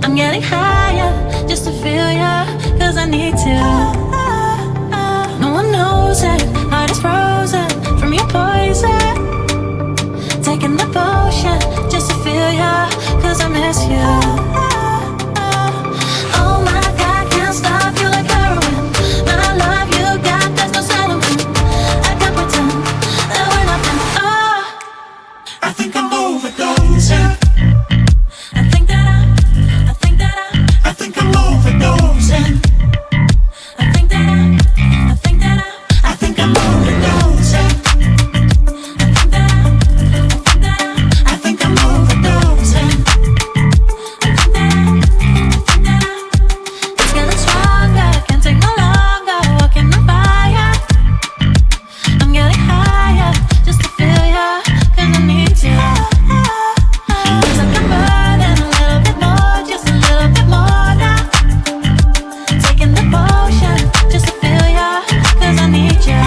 I'm getting higher just to feel ya, cause I need to. No one knows it, heart is frozen from your poison. Taking the potion just to feel ya, cause I miss you. Oh my God, can't stop you like heroin. My love you got, there's no settlement. I can't pretend that we're nothing. Oh, I think I'm overdosing. I think that I think I'm overdosing. I think that I think I'm overdosing. I think I'm overdosing. it's getting stronger, can't take no longer, walking on fire. I'm getting higher just to feel ya, cause I need you. Feels like I'm burning a little bit more, just a little bit more now. Taking the potion just to feel ya, cause I need you.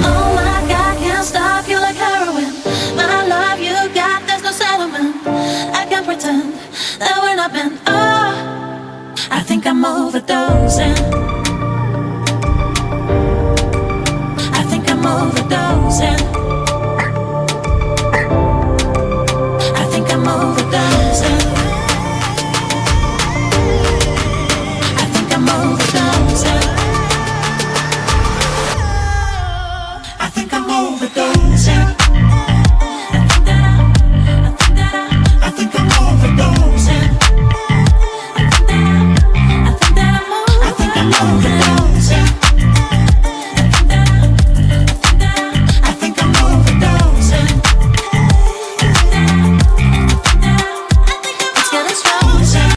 Oh my God, can't stop you like heroin. My love you got, there's no settlement. I can't pretend that we're not meant. Oh, I think I'm overdosing.